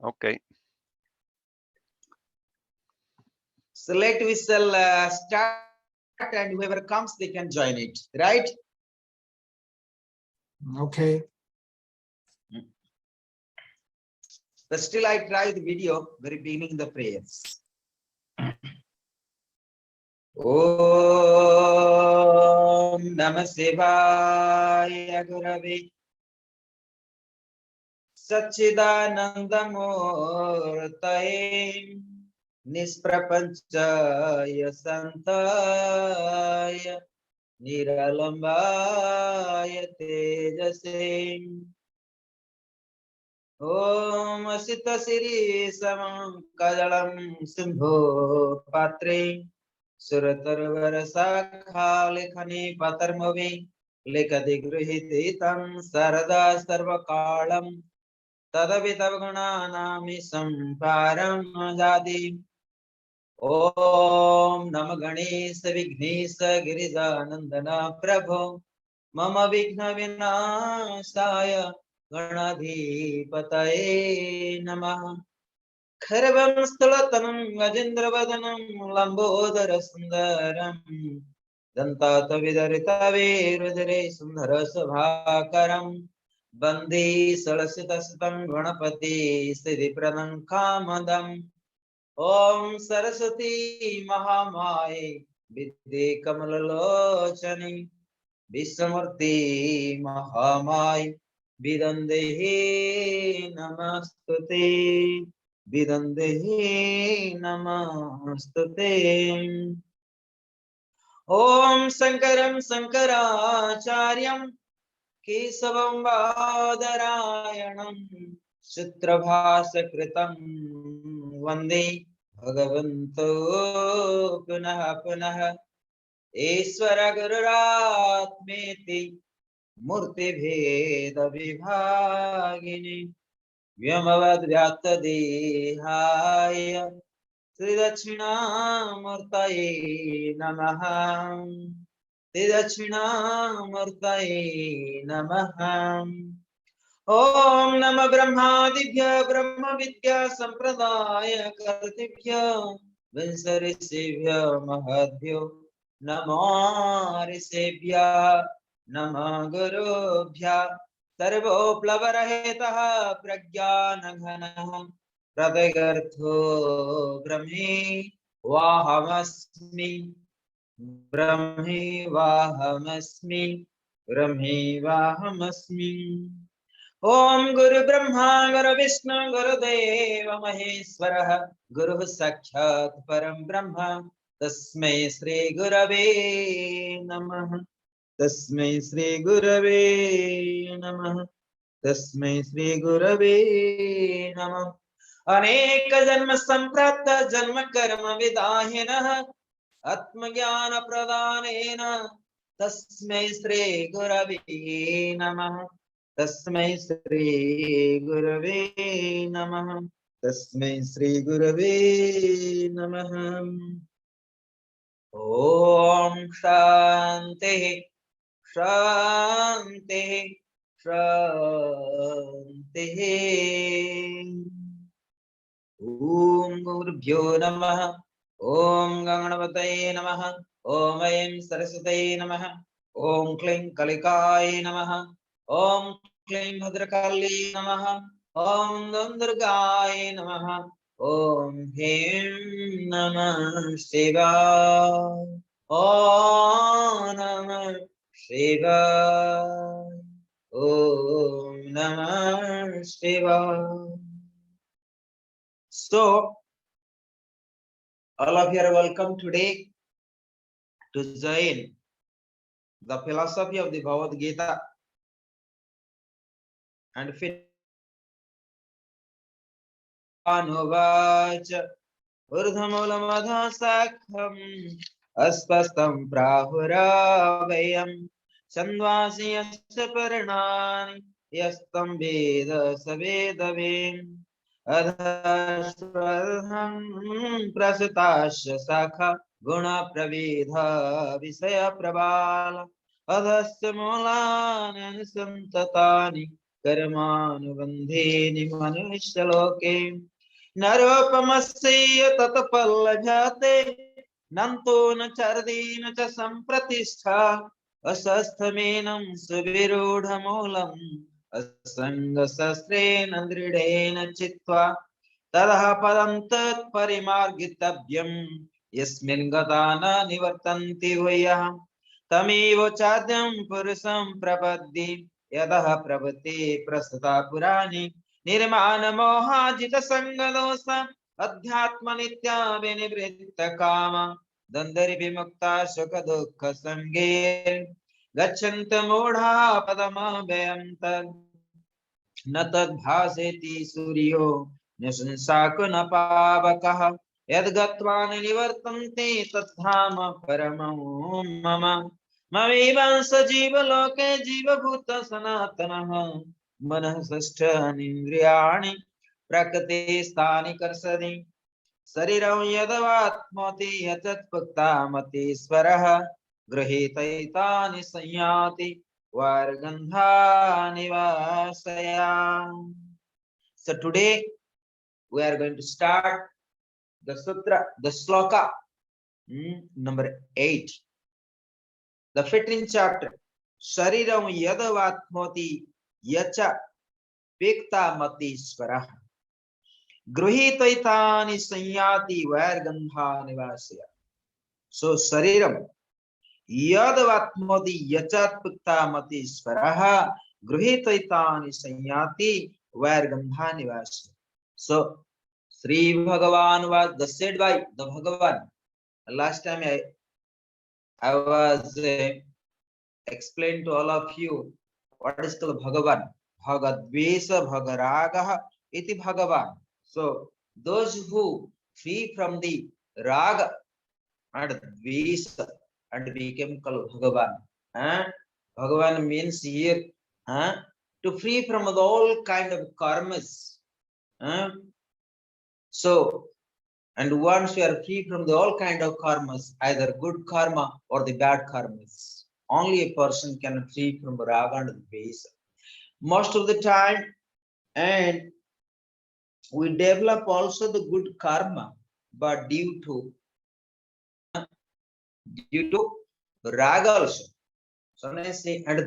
Okay. Select, we shall start, and whoever comes, they can join it, right? Okay. But still, I try the video very beginning the prayers. Om Namah Shivaya Gurave Satchidanandamurtaye Nisprapanchaya Santaya Niralambaya Tejase Om Asita Siri Samam Kajalam Sindhu Patre Suratarvara Sakha Lekhani Patarmavi Lekati Grihititam Sarada Sarvakalam Tadavitavgananami Samparam Jadi Om Nama Ganesha Vignesha Girizanandana Prabho Mama Vigna Vinashaya Ganadhipataye Namaha Kharvam Stulatanam Gajendravadhanam Lambodara Sundaram Dantata Vidarita Virudare Sundara Sabhakaram Bandi Salasita Sitam Ganapati Siddhi Pradam Kamadam Om Saraswati Mahamaye Vidde Kamalalochani Vishamurti Mahamay Vidandehi Namastute Vidandehi Namastute Om Sankaram Sankaracharyam Kesavam Badarayanam Sutrabhasa Kritam Vande Bhagavanto Punaha Punaha Eswara Gururatmeti Murti Bheda Vibhagini Vyamavad Vyata Dehaya Sri Dakshinamurtaye Namaha Sri Dakshinamurtaye Namaha Om Namah Brahmadibhya Brahma Vidya Sampradaya Kartibhya Vinsarishibhya Mahadbhyo Namo Rishibhya Nama Gurubhya Sarvo Plavarahetaha Pragyanaghanaha Pradagartho Brahmi Vahamasmi Brahmi Vahamasmi Brahmi Vahamasmi Om Guru Brahma Guru Vishnu Guru Deva Maheshwara Guru Sakshat Param Brahma Tasmai Shri Gurave Namah Tasmai Shri Gurave Namah Tasmai Shri Gurave Namah Aneka Janma Samprata Janma Karma Vidahina Atma Jnana Pradhanena Tasmai Shri Gurave Namah Tasmai Shri Gurave Namah Tasmai Shri Gurave Namah Om Shanti Shanti Shanti Om Gurbhyo Namah Om Ganganavataye Namah Om Aim Saraswataye Namah Om Kling Kalikaye Namah Om Kling Bhadrakali Namah Om Durgaye Namah Om Him Namah Shivaya Om Namah Shivaya Om Namah Shivaya. So, all of you are welcome today to join the philosophy of the Bhagavad Gita and Anuvacha Urdhamulamada Sakham Aspastam Prahuravayam Sandvasiyasya Parinani Yastam Veda Savedavim Adhashvarham Prasitasya Sakha Guna Pravidha Visaya Prabhala Adhasya Mulani Santatani कर्मानुबन्धेन मनुष्यलोके नरोपमस्य तत्पल्लजाते नन्तो न चर्दीन च सम्प्रतिष्ठा असस्थमेनं सुविरूढमूलम् असङ्गशस्त्रेण दृढेन चित्वा ततः पदं तत्परिमार्गितव्यं यस्मिन् गता न निवर्तन्ति भूयः तमेव चाद्यं पुरुषं प्रपद्ये यतः प्रवृत्ते प्रस्तुता पुराणे निर्माणमोहाजितसङ्गदोष अध्यात्मनित्या विनिवृत्तकाम द्वन्द्वैर्विमुक्ता सुखदुःखसङ्गे गच्छन्त मूढा पदमव्ययं तत् न तद्भासेति सूर्यो न शंसाको न पावकः यद्गत्वा न निवर्तन्ते तद्धाम परमं मम ममैवांश जीवलोके जीवभूत सनातनः मनः षष्ठानीन्द्रियाणि प्रकृतिस्थानि कर्षति शरीरं यदवाप्नोति यतत्पक्तामतीश्वरः गृहीतैतानि संयाति vargandhanivasaya. So today we are going to start the sutra, the sloka number 8, the 15th chapter. Shariram yadavatmoti yacha piktamati gruhitaitani sanyati vargandhanivasaya. So shariram यदवात्मोदि यचात्पिक्तामति स्वरः गृहीतैतानि संयाति वैर्गंधा निवास. So Sri Bhagavan was the said by the Bhagavan. Last time I was explained to all of you what is called Bhagavan. Bhagadvesa Bhagaragah iti Bhagavan. So those who free from the raga and dvesa and became called Bhagavan. Bhagavan means here to free from all kind of karmas. So, and once you are free from the all kind of karmas, either good karma or the bad karmas, only a person can free from raga and dvesa. Most of the time, and we develop also the good karma, but due to raga also. So when I say and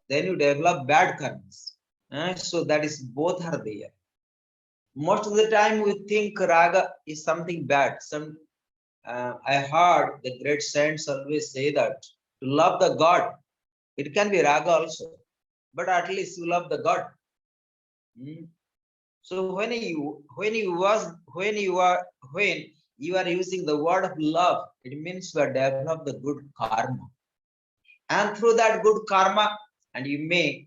then you develop bad karmas. So that is both are there. Most of the time we think raga is something bad. I heard the great saints always say that to love the God, it can be raga also, but at least you love the God. So when you are using the word of love, it means you are develop the good karma, and through that good karma, and you may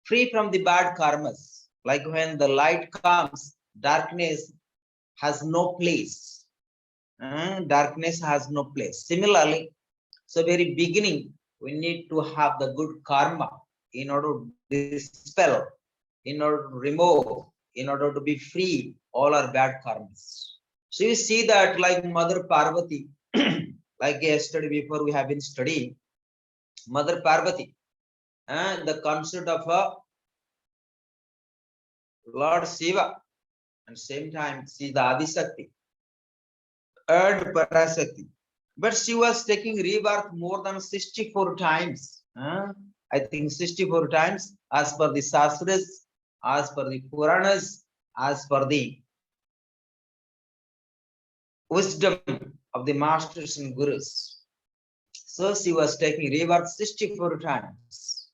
free from the bad karmas. Like when the light comes, darkness has no place. Darkness has no place. Similarly, so very beginning we need to have the good karma in order to dispel, in order to remove, in order to be free all our bad karmas. So you see that like Mother Parvati, like yesterday before we have been studying Mother Parvati, and the concept of a Lord Shiva, and same time she is the Adishakti and Parashakti. But she was taking rebirth more than 64 times. I think 64 times as per the Shastras, as per the Puranas, as per the wisdom of the masters and gurus. So she was taking rebirth 64 times.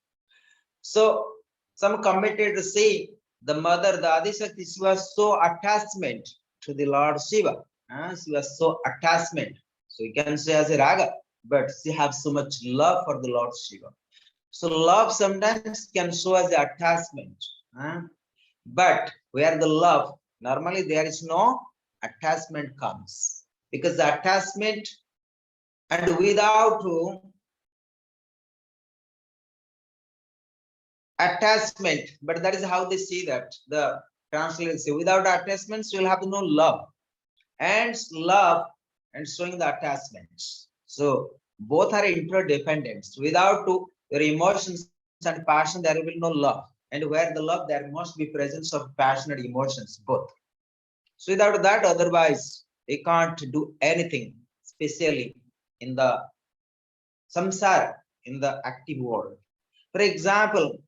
So some commentators say the mother, the Adishakti, she was so attachment to the Lord Shiva. She was so attachment. So you can say as a raga, but she has so much love for the Lord Shiva. So love sometimes can show as the attachment. But where the love, normally there is no attachment comes. Because the attachment and without attachment, but that is how they see that. The translators say without attachments, you will have no love. And love and showing the attachments. So both are interdependent. Without your emotions and passion, there will be no love. And where the love, there must be presence of passionate emotions, both. So without that, otherwise, we can't do anything, especially in the samsara, in the active world. For example,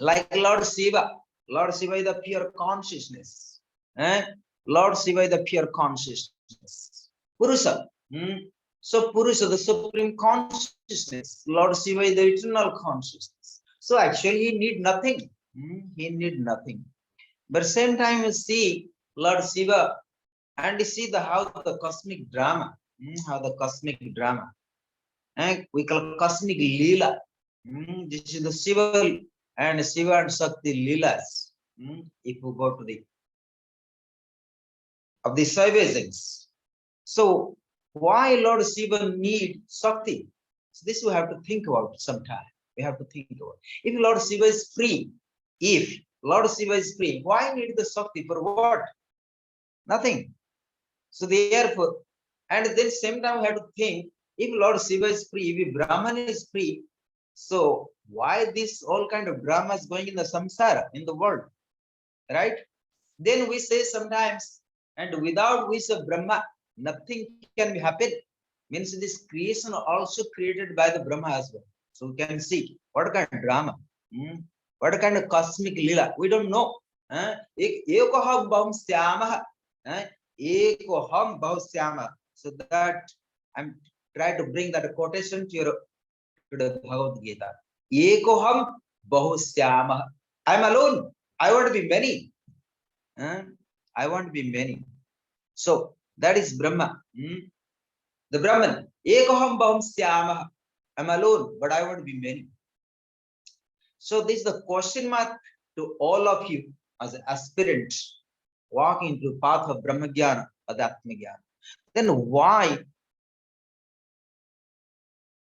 like Lord Shiva is the pure consciousness. Eh? Lord Shiva is the pure consciousness. Purusha. So Purusha, the supreme consciousness. Lord Shiva is the eternal consciousness. So actually he need nothing. He need nothing. But same time you see Lord Shiva and you see the how the cosmic drama. How the cosmic drama. We call cosmic Leela. This is the Shiva and Shakti Leelas. If you go to the of the Savajans. So why Lord Shiva need Shakti? So this we have to think about sometime. We have to think about. If Lord Shiva is free, why need the Shakti for what? Nothing. So therefore, and then same time we have to think, if Lord Shiva is free, if Brahman is free, so why this all kind of drama is going in the samsara, in the world, right? Then we say sometimes, and without wish of Brahma, nothing can be happen. Means this creation also created by the Brahma as well. So we can see what kind of drama, what kind of cosmic lila. We don't know. Ekoham bahum syama. Ekoham bahum syama. So that I'm trying to bring that quotation to the Bhagavad Gita. Ekoham bahu syama. I'm alone. I want to be many. I want to be many. So that is Brahma. The Brahman. Ekoham bahum syama. I'm alone, but I want to be many. So this is the question mark to all of you as aspirants walking into the path of Brahma Jnana or the Atma Jnana. Then why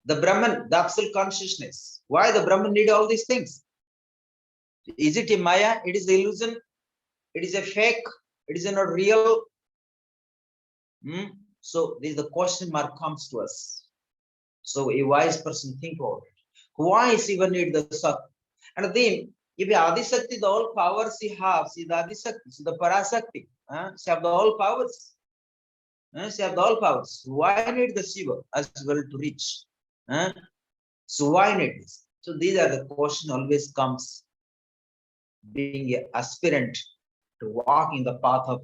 the Brahman, the absolute consciousness? Why the Brahman need all these things? Is it a Maya? It is illusion. It is a fake. It is not real. So this the question mark comes to us. So a wise person think about it. Why is even need the Shakti? And then if Adi Shakti, the all powers she has, she the Adi Shakti, she the Parashakti, she have the all powers. She have the all powers. Why need the Shiva as well to reach? So why need this? So these are the question always comes being an aspirant to walk in the path of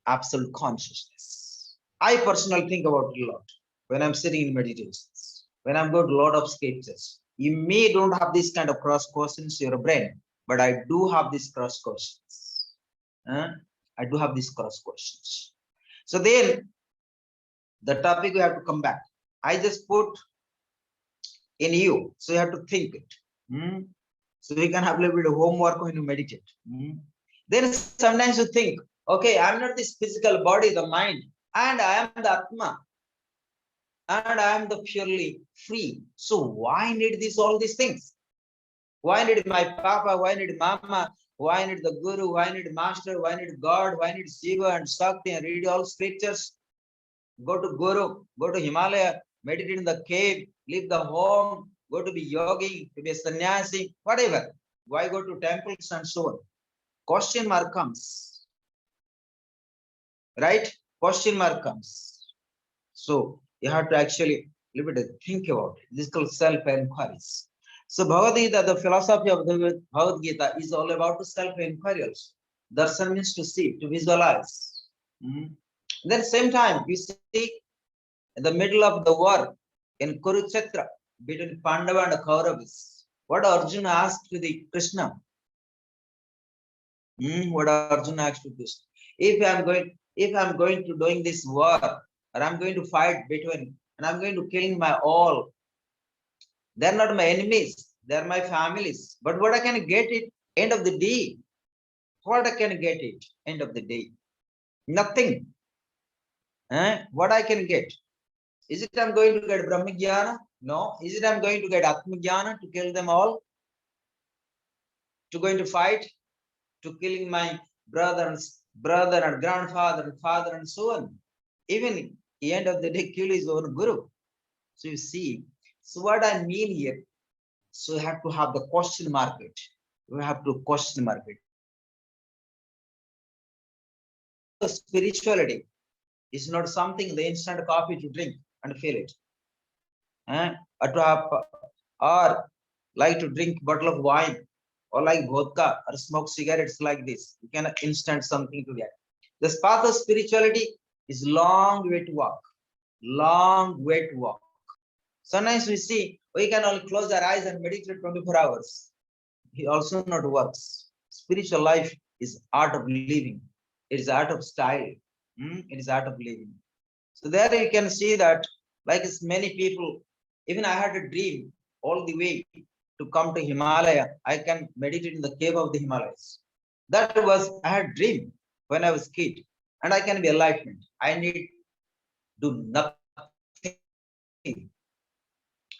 absolute consciousness. I personally think about it a lot when I'm sitting in meditations, when I'm going to a lot of scriptures. You may don't have this kind of cross questions in your brain, but I do have these cross questions. I do have these cross questions. So then the topic we have to come back. I just put in you, so you have to think it. So we can have a little bit of homework when you meditate. Then sometimes you think, okay, I'm not this physical body, the mind, and I am the Atma, and I am the purely free. So why need all these things? Why need my Papa? Why need Mama? Why need the Guru? Why need Master? Why need God? Why need Shiva and Shakti and read all scriptures? Go to Guru, go to Himalaya, meditate in the cave, leave the home, go to be yogi, to be a sannyasi, whatever. Why go to temples and so on? Question mark comes. Right? Question mark comes. So you have to actually little bit think about it. This is called self-inquiries. So Bhagavad Gita, the philosophy of the Bhagavad Gita is all about self-inquiry also. Darshan means to see, to visualize. Then same time, you see in the middle of the war in Kurukshetra between Pandava and Kauravas, what Arjuna asked to the Krishna. What Arjuna asked to Krishna. If I'm going to doing this war, or I'm going to fight between, and I'm going to kill my all, they're not my enemies, they're my families. But what I can get it end of the day? What I can get it end of the day? Nothing. What I can get? Is it I'm going to get Brahma Jnana? No. Is it I'm going to get Atma Jnana to kill them all? To going to fight? To killing my brother and grandfather and father and so on. Even the end of the day, kill his own guru. So you see, so what I mean here, So you have to have the question mark it. You have to question mark it. The spirituality is not something the instant coffee to drink and feel it. Or to have, or like to drink bottle of wine, or like vodka, or smoke cigarettes like this. You can instant something to get. This path of spirituality is long way to walk. Long way to walk. Sometimes we see we can only close our eyes and meditate 24 hours. It also not works. Spiritual life is art of living. It is art of style. It is art of living. So there you can see that, like as many people, even I had a dream all the way to come to Himalaya. I can meditate in the cave of the Himalayas. That was I had dream when I was kid, and I can be enlightened. I need do nothing.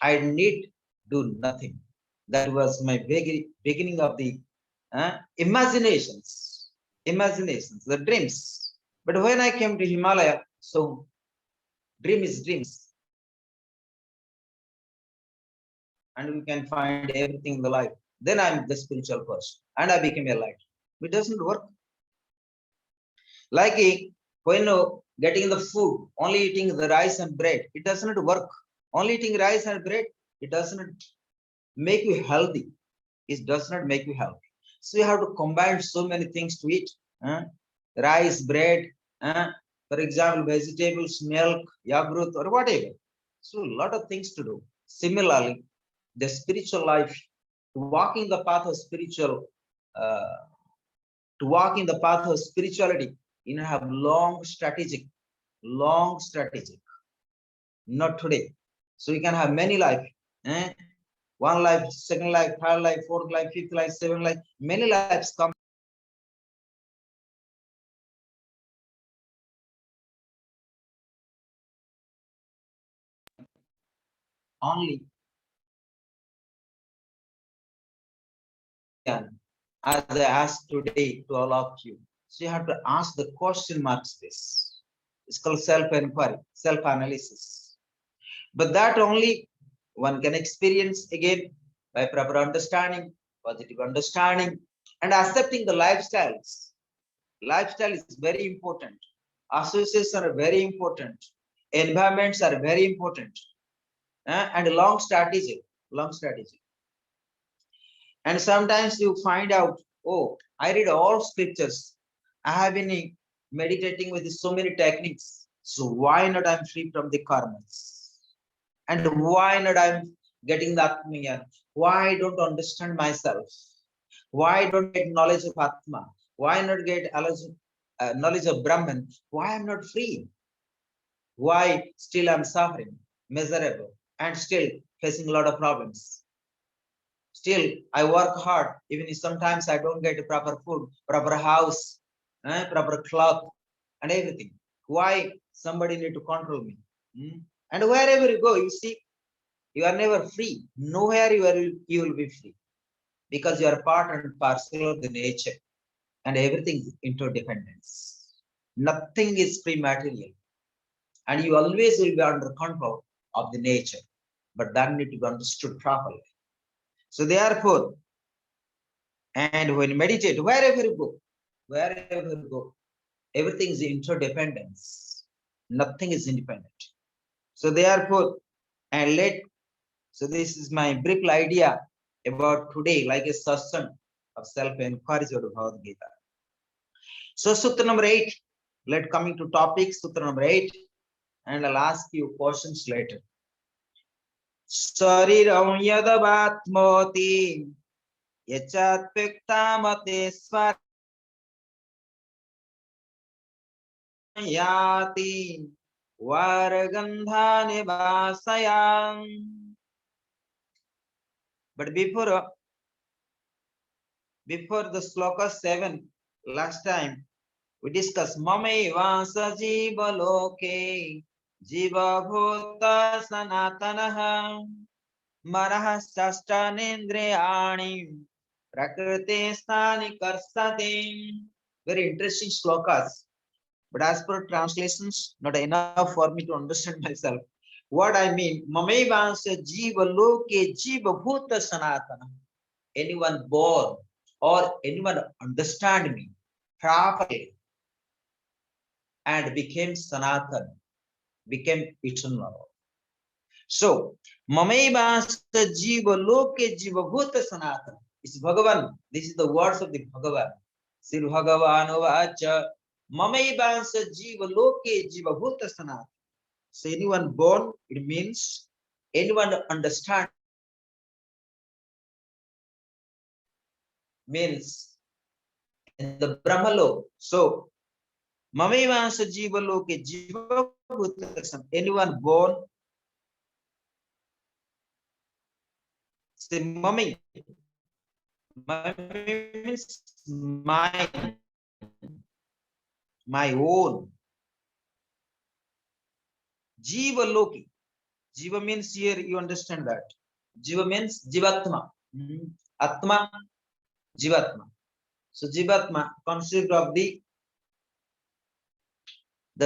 I need do nothing. That was my beginning of the imaginations, the dreams. But when I came to Himalaya, so dream is dreams, and we can find everything in the life. Then I'm the spiritual person, and I became a light. It doesn't work. Like when getting the food, only eating the rice and bread, it doesn't work. Only eating rice and bread, it doesn't make you healthy. It does not make you healthy. So you have to combine so many things to eat. Rice, bread, for example, vegetables, milk, yogurt, or whatever. So a lot of things to do. Similarly, the spiritual life, walking the path of spiritual, to walk in the path of spirituality, you have long strategic, not today. So you can have many life. One life, second life, third life, fourth life, fifth life, seventh life, many lives come. Only as I asked today to all of you. So you have to ask the question marks this. It's called self-inquiry, self-analysis. But that only one can experience again by proper understanding, positive understanding, and accepting the lifestyles. Lifestyle is very important. Associations are very important. Environments are very important. And long strategy. And sometimes you find out, oh, I read all scriptures. I have been meditating with so many techniques. So why not I'm free from the karmas? And why not I'm getting the Atman? Why I don't understand myself? Why I don't get knowledge of Atma? Why not get knowledge of Brahman? Why I'm not free? Why still I'm suffering, miserable, and still facing a lot of problems? Still, I work hard, even if sometimes I don't get proper food, proper house, proper cloth, and everything. Why somebody need to control me? And wherever you go, you see, you are never free. Nowhere you will be free, because you are part and parcel of the nature, and everything is interdependence. Nothing is free material, and you always will be under control of the nature, but that need to be understood properly. So therefore, and when you meditate, wherever you go, everything is interdependence. Nothing is independent. So therefore, so this is my brief idea about today, like a satsang of self-inquiry of Bhagavad Gita. So Sutra number 8, let's coming to topic, Sutra number 8, and I'll ask you questions later. Shariram yadavatmoti yachatpiktamate swar yati varagandhani vasayam. But before the sloka 7, last time we discussed Mame Vasa Jiva Loke Jiva Bhuta Sanatanaha Maraha Sastanendriyani Prakriti Sthani Karsati. Very interesting slokas. But as per translations, not enough for me to understand myself. what I mean, Mamaivansya Jiva Loke Jiva Bhuta Sanatana. Anyone born or anyone understand me properly and became Sanatan, became eternal. So, Mamaivansya Jiva Loke Jiva Bhuta Sanatana. It's Bhagavan. This is the words of the Bhagavan. Sri Bhagavan Vacha Mamaivansya Jiva Loke Jiva Bhuta Sanatana. So anyone born, it means anyone understand means in the Brahmalok. So Mamaivansa Jiva Loke Jiva Bhutasam. Anyone born, say Mami. Mami means mine, my own. Jiva Loki. Jiva means here you understand that. Jiva means Jivatma. Atma, Jivatma. So Jivatma consists of the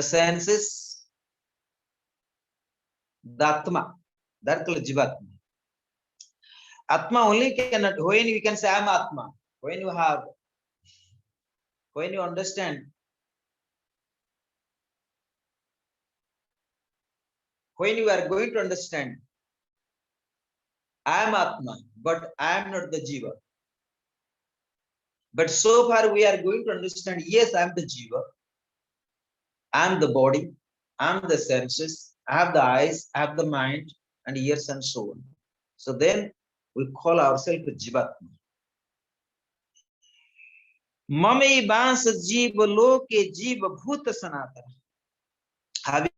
senses, the Atma, that called Jivatma. Atma only cannot, when we can say I am Atma, when you understand, when you are going to understand, I am Atma, but I am not the Jiva. But so far we are going to understand, yes, I am the Jiva, I am the body, I am the senses, I have the eyes, I have the mind, and ears and so on. So then we call ourselves Jivatma. Mame Bans Jiva Loke Jiva Bhuta Sanatana. Having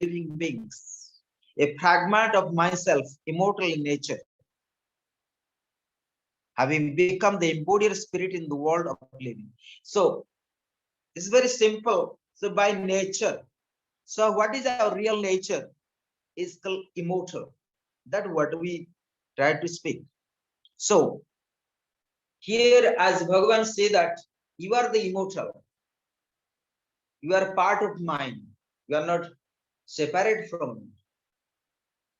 living beings, a fragment of myself, immortal in nature, having become the embodied spirit in the world of living. So it's very simple. So by nature, so what is our real nature? Is called immortal. That's what we try to speak. So here, as Bhagavan say that you are the immortal, you are part of mine, you are not separate from me.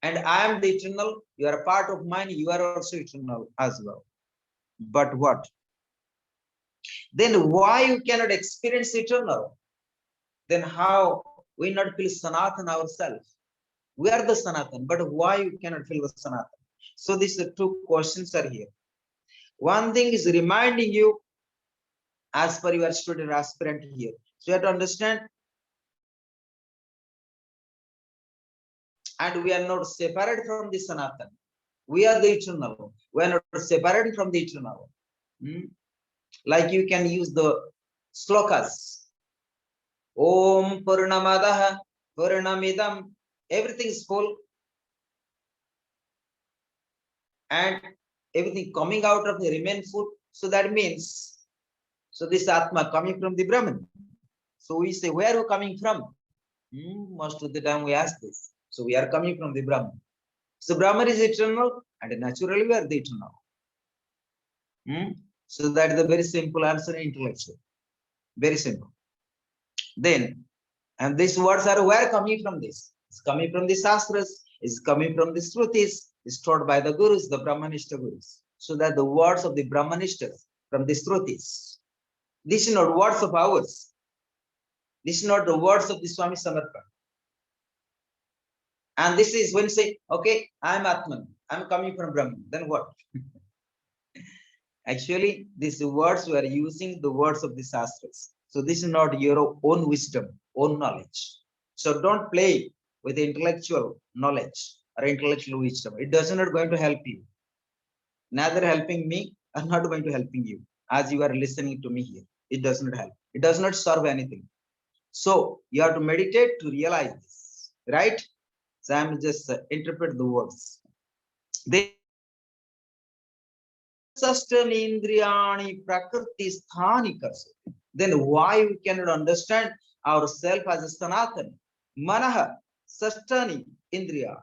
And I am the eternal, you are a part of mine, you are also eternal as well. But what? Then why you cannot experience eternal? Then how we not feel Sanatan ourselves? We are the Sanatan, but why you cannot feel the Sanatan? So these two questions are here. One thing is reminding you as per your student aspirant here. So you have to understand, and we are not separate from the Sanatan. We are the eternal. We are not separate from the eternal. Like you can use the slokas. Om Purnamadaha Purnamidam. Everything is full. And everything coming out of the remain full. So that means, so this Atma coming from the Brahman. So we say, where are we coming from? Most of the time we ask this. So we are coming from the Brahman. So Brahman is eternal, and naturally we are the eternal. So that is a very simple answer, intellectual. Very simple. Then, and these words are where coming from this? It's coming from the Shastras, it's coming from the Shrutis, it's taught by the Gurus, the Brahmanishta Gurus. So that the words of the Brahmanishtas from the Shrutis. This is not words of ours. This is not the words of the Swami Samarkand. And this is when you say, okay, I'm Atman, I'm coming from Brahman, then what? Actually, these words we are using the words of the Shastras. So this is not your own wisdom, own knowledge. So don't play with intellectual knowledge or intellectual wisdom. It does not going to help you. Neither helping me or not going to helping you as you are listening to me here. It does not help. It does not serve anything. So you have to meditate to realize this, right? So I'm just interpret the words. They Indriyani Prakriti Sthanikas. Then why we cannot understand ourselves as a Sanatan? Manaha Sastani Indriya.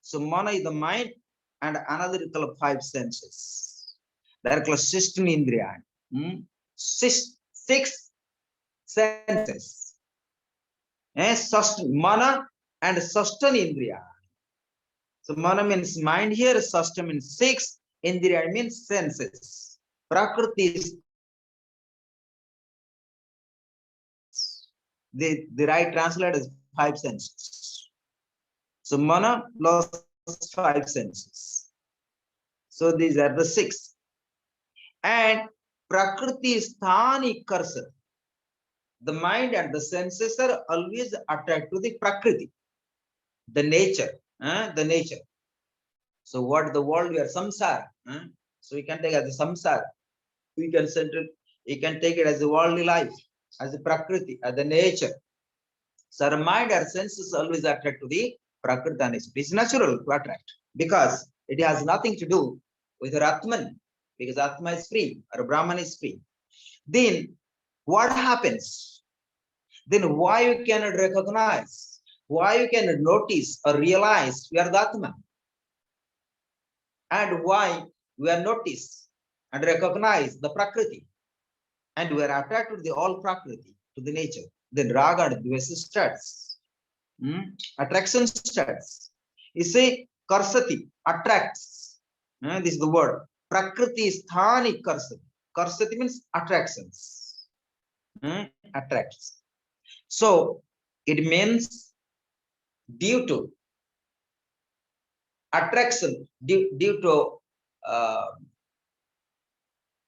So mana is the mind, and another is called five senses. They are called Sistani Indriya. Six senses. Mana and sustain indriya. So mana means mind here, sustain means six, indriya means senses. Prakriti is the right translate is five senses. So mana plus five senses. So these are the six. And prakriti sthani karsa. The mind and the senses are always attached to the prakriti, the nature, the nature. So what the world we are samsara. So we can take it as a samsara. We can take it as a worldly life, as a prakriti, as the nature. So our mind, our senses always attract to the prakriti and nature. It's natural to attract because it has nothing to do with our Atman, because Atma is free, or Brahman is free. Then what happens? Then why you cannot recognize, why you cannot notice or realize we are the Atman? And why we are notice and recognize the Prakriti? And we are attracted to the all Prakriti, to the nature. Then Raga and Dvesa starts. Attraction starts. You say Karsati, attracts. This is the word. Prakriti sthani karsati. Karsati means attractions. Attracts. So it means due to attraction, due to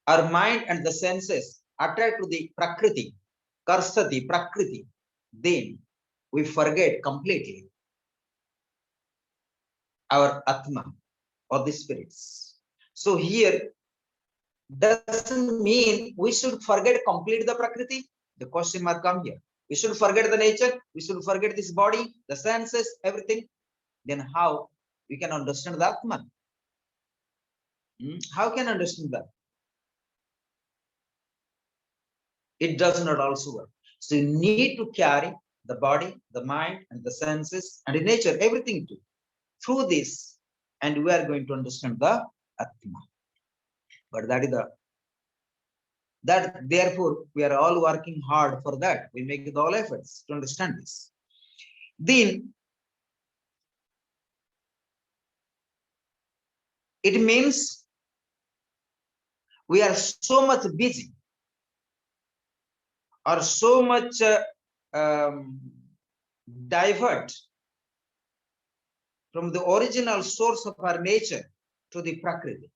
our mind and the senses attract to the prakriti, karsati, prakriti, then we forget completely our atma or the spirits. So here doesn't mean we should forget complete the prakriti. The question mark come here. We should forget the nature. We should forget this body, the senses, everything. Then how we can understand the atman? How can I understand that? It does not also work. So you need to carry the body, the mind, and the senses, and the nature, everything too, through this, and we are going to understand the Atma. But therefore we are all working hard for that. We make all efforts to understand this. Then it means we are so much busy or so much divert from the original source of our nature to the Prakriti.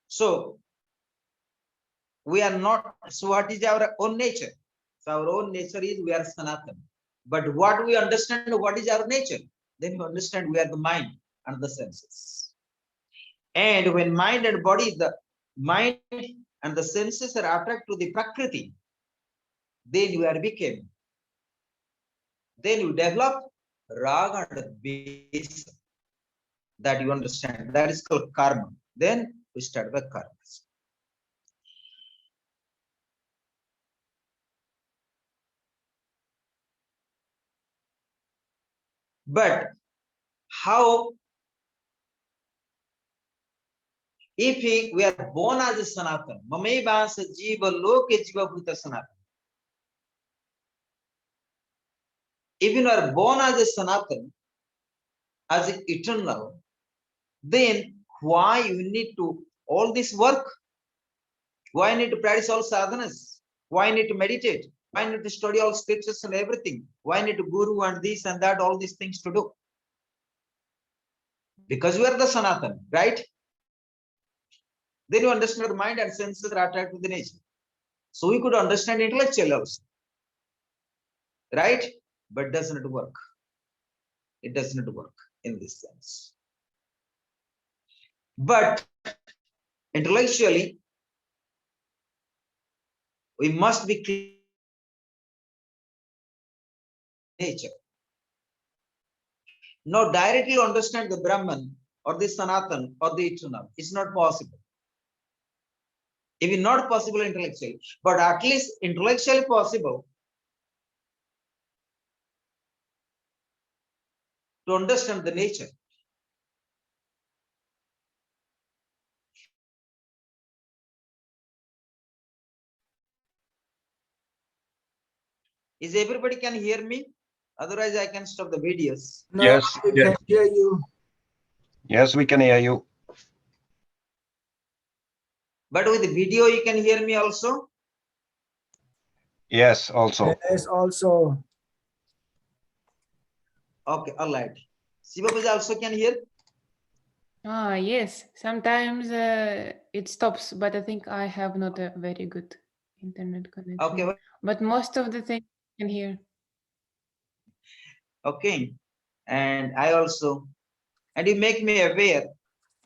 So we are not, so what is our own nature? So our own nature is we are Sanatan. But what we understand, what is our nature? Then we understand we are the mind and the senses. And when mind and body, the mind and the senses are attracted to the Prakriti, then you are became. Then you develop Raga and Dvesa. That you understand. That is called karma. Then we start the karma. But how, if we are born as a Sanatan, Mamevasa Jiva Loke Jiva Bhuta Sanatan. If you are born as a Sanatan, as an eternal, then why you need to all this work? Why need to practice all sadhanas? Why need to meditate? Why need to study all scriptures and everything? Why need to guru and this and that, all these things to do? Because we are the Sanatan, right? Then you understand your mind and senses are attached to the nature. So we could understand intellectually also, right? But does not work. It does not work in this sense. But intellectually, we must be clear nature. Now directly understand the Brahman or the Sanatan or the eternal. It's not possible. Even not possible intellectually, but at least intellectually possible to understand the nature. Is everybody can hear me? Otherwise, I can stop the videos. No, Yes, we yes. can hear you. Yes, we can hear you. But with the video, you can hear me also. Yes, also. Yes, also. Okay, all right. Shiva Puja also can hear. Ah, yes. Sometimes it stops, but I think I have not a very good internet connection. Okay, But most of the things I can hear. okay. And I also, and you make me aware.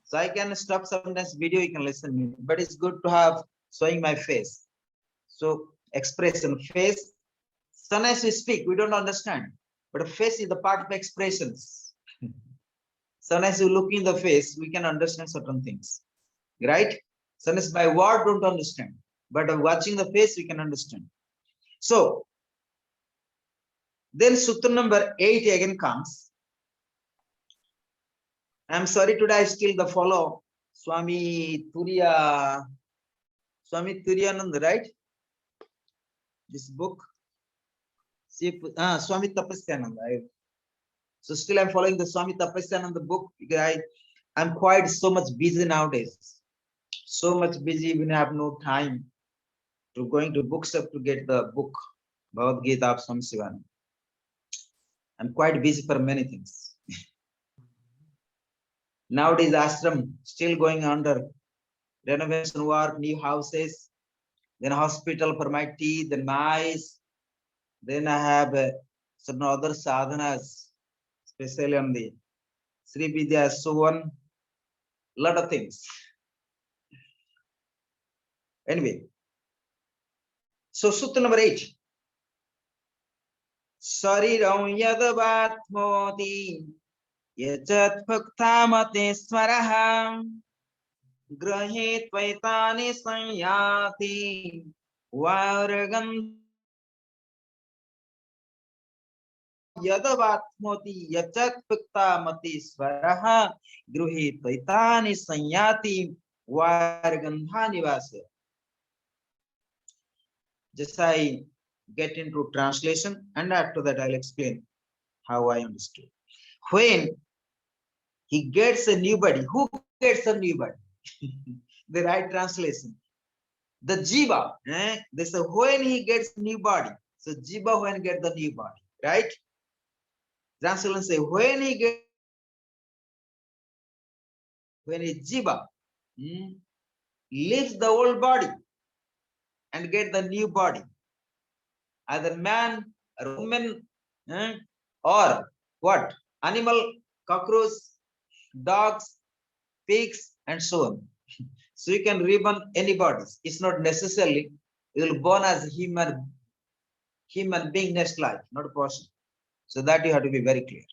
So I can stop sometimes video, you can listen me. But it's good to have showing my face. So expression, face. Sometimes we speak, we don't understand. But face is the part of expressions. Sometimes you look in the face, we can understand certain things. Right? Sometimes by word don't understand. But watching the face, we can understand. So then sutra number 8 again comes. I'm sorry today I still the follow Swami Turiyananda, right? This book. Swami Tapasyananda. So still I'm following the Swami Tapasyananda book because I'm quite so much busy nowadays. So much busy, even I have no time to going to bookshop to get the book Bhagavad Gita of Swami Sivananda. I'm quite busy for many things. Nowadays, ashram still going under renovation work, new houses, then hospital for my teeth and my eyes. Then I have some other sadhanas, especially on the Sri Vidya, so on, lot of things. Anyway, so sutra number 8. Sariram yadavatmoti yachat bhaktamate swaraha grahe tvaitani sanyati vargam yadavatmoti yachat bhaktamate swaraha grahe tvaitani sanyati vargandha nivasa. Just I get into translation and after that I'll explain how I understood. When he gets a new body, who gets a new body? The right translation. The jiva, they say when he gets new body. So jiva when get the new body, right? Translation say when he get when a jiva leaves the old body and get the new body, either man or woman or what? Animal, cockroach, dogs, pigs, and so on. So you can reborn anybody. It's not necessarily you will born as a human being next life, not a person. So that you have to be very clear.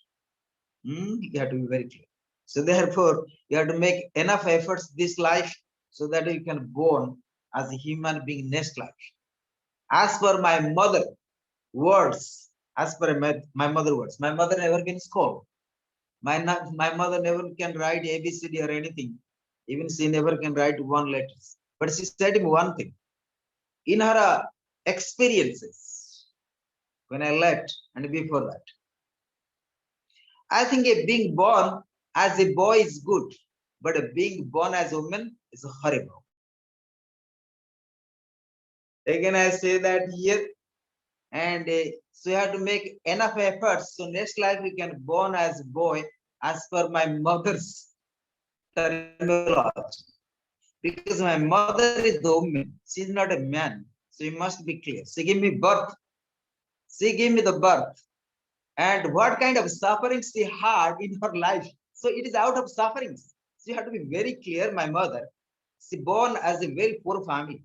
You have to be very clear. So therefore, you have to make enough efforts this life so that you can born as a human being next life. As per my mother words, as per my mother words, my mother never can scold. My mother never can write ABCD or anything. Even she never can write one letter. But she said me one thing. In her experiences, when I left and before that, I think being born as a boy is good, but being born as a woman is horrible. Again, I say that here, and so you have to make enough efforts. So next life you can born as a boy, as per my mother's terminology. Because my mother is the woman, she's not a man. So you must be clear. She gave me birth. She gave me the birth. And what kind of sufferings she had in her life. So it is out of sufferings. So you have to be very clear, my mother. She born as a very poor family.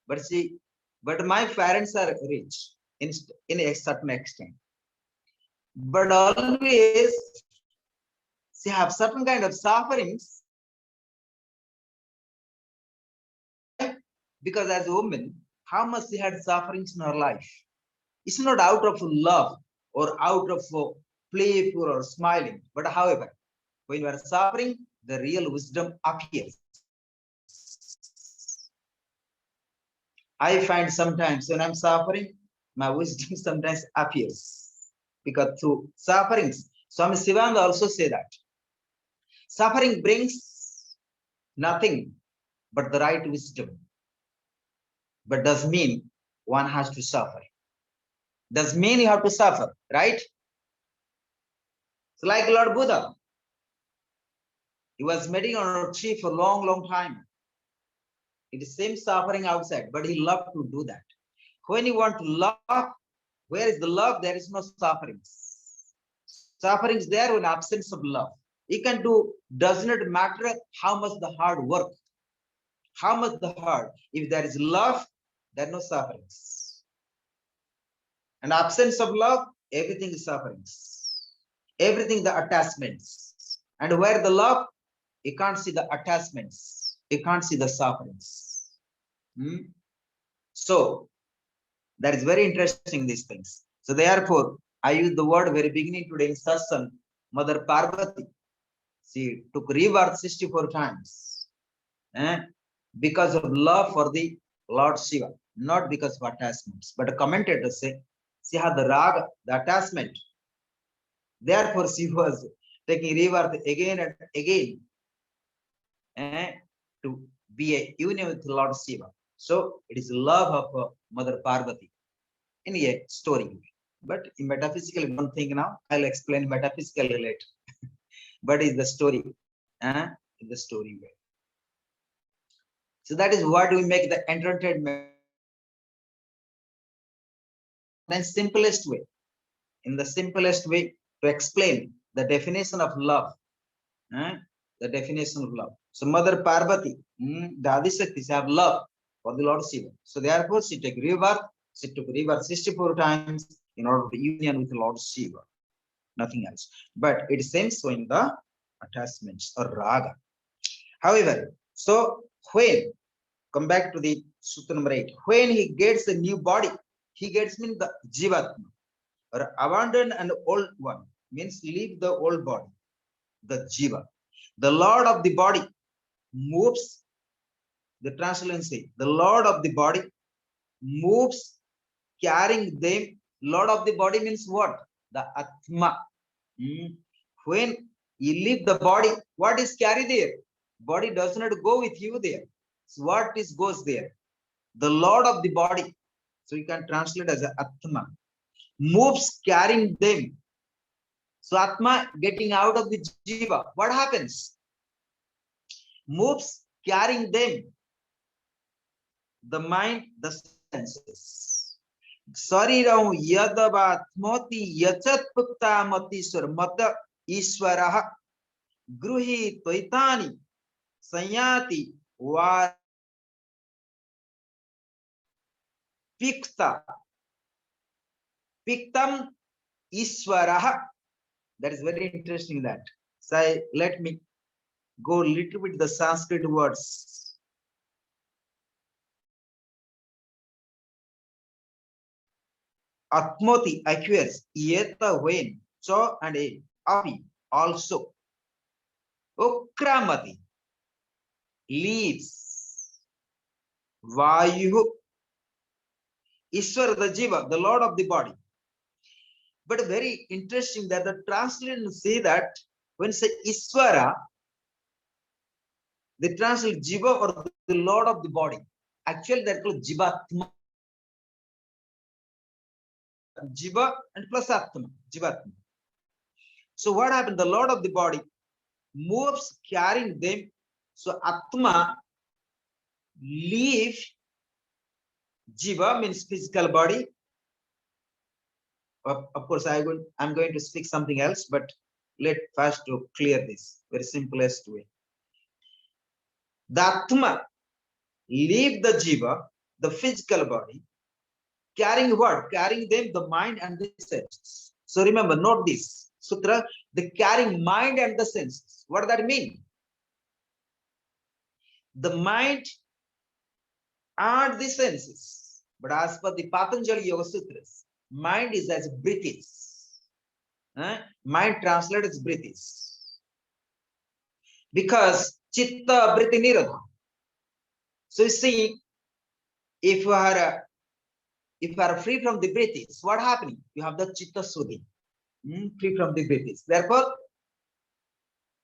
But my parents are rich in a certain extent. But always she have certain kind of sufferings. Because as a woman, how much she had sufferings in her life. It's not out of love or out of playful or smiling. But however, when you are suffering, the real wisdom appears. I find sometimes when I'm suffering, my wisdom sometimes appears. Because through sufferings, Swami Sivananda also say that suffering brings nothing but the right wisdom. But does mean one has to suffer. Does mean you have to suffer, right? It's like Lord Buddha. He was meditating on a tree for a long, long time. It is same suffering outside, but he loved to do that. When you want to love, where is the love? There is no sufferings. Sufferings there when absence of love. You can do, does not matter how much the hard work, how much the hard. If there is love, there are no sufferings. And absence of love, everything is sufferings. Everything the attachments. And where the love, you can't see the attachments. You can't see the sufferings. So that is very interesting, these things. So therefore, I use the word very beginning today in Satsang, Mother Parvati. She took rebirth 64 times. Because of love for the Lord Shiva, not because of attachments. But a commentator say, she had the raga, the attachment. Therefore, she was taking rebirth again and again to be a union with Lord Shiva. So it is love of Mother Parvati in a story. But in metaphysical, one thing now, I'll explain metaphysically later. But it's the story. In the story way. So that is what we make the entertainment in simplest way. In the simplest way to explain the definition of love. The definition of love. So Mother Parvati, the Adishaktis have love for the Lord Shiva. So therefore she took rebirth. She took rebirth 64 times in order to union with the Lord Shiva. Nothing else. But it seems so in the attachments or raga. However, so when, come back to the Sutra number 8, when he gets a new body, he gets means the Jivatma, or abandon an old one, means leave the old body, the Jiva. The Lord of the body moves, the translation say, the Lord of the body moves, carrying them. Lord of the body means what? The Atma. When you leave the body, what is carried there? Body does not go with you there. So what is goes there? The Lord of the body. So you can translate as Atma. Moves carrying them. So Atma getting out of the Jiva. What happens? Moves carrying them. The mind, the senses. Sariram yadavatmoti yachat pukta matiswar mata iswaraha gruhi toitani sanyati var pikta piktam iswaraha. That is very interesting that. So let me go a little bit the Sanskrit words. Atmoti acquires yeta when cho and a api also. Ukramati leaves. Vayu Ishwar the Jiva, the Lord of the body. But very interesting that the translation say that when say Iswara, they translate Jiva or the Lord of the body. Actually, that called Jivatma. Jiva and plus Atma. Jivatma. So what happened? The Lord of the body moves carrying them. So Atma leave. Jiva means physical body. Of course, I'm going to speak something else, but let first to clear this very simplest way. The Atma leave the Jiva, the physical body, carrying what? Carrying them the mind and the senses. So remember, note this sutra, the carrying mind and the senses. What does that mean? The mind and the senses. But as per the Patanjali Yoga Sutras, mind is as breath is. Mind translated as breath is. Because chitta vritti nirodha. So you see, if you are if you are free from the breaths, what happening? You have the chitta suddhi, free from the breaths. Therefore,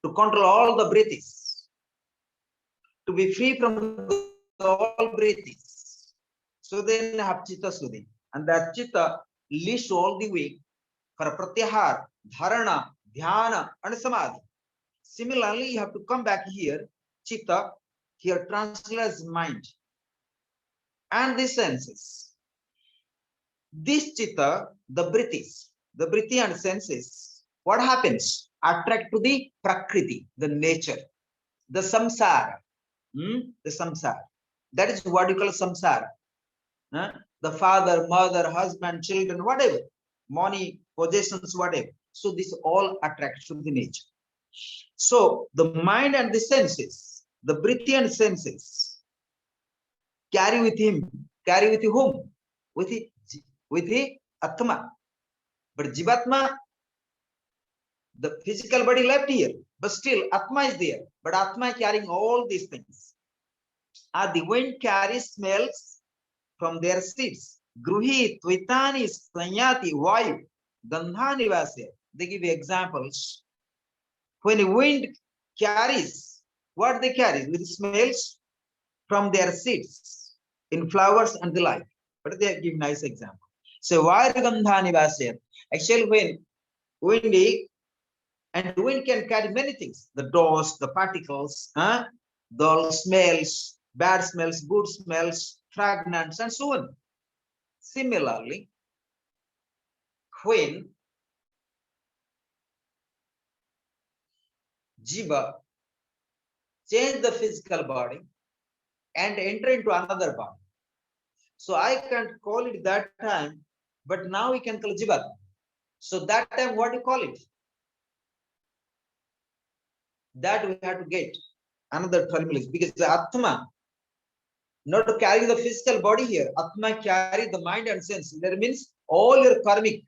to control all the breaths, to be free from all breaths, so then have chitta suddhi, and that chitta leads to all the way for pratyahar, dharana, dhyana, and samadhi. Similarly, you have to come back here, chitta, here translates mind and the senses. This chitta, the britti and senses, what happens? Attract to the prakriti, the nature, the samsara, the samsara. That is what you call samsara. The father, mother, husband, children, whatever, money, possessions, whatever. So this all attracts to the nature. So the mind and the senses, the britti and senses, carry with whom? With the Atma. But Jivatma, the physical body left here, but still Atma is there. But Atma carrying all these things. The wind carries smells from their seeds. Gruhi, Tvitani, Sanyati, Vayu, Gandhani Vasya. They give examples. When the wind carries, what they carry? With smells from their seeds in flowers and the like. But they give nice example. So Vayu Gandhani Vasya. Actually, when windy, and wind can carry many things, the dust, the particles, the smells, bad smells, good smells, fragrance, and so on. Similarly, when jiva change the physical body and enter into another body, so I can't call it that time, but now we can call jiva. So that time, what do you call it? That we have to get another terminology, because the Atma not carry the physical body here. Atma carry the mind and sense. That means all your karmic,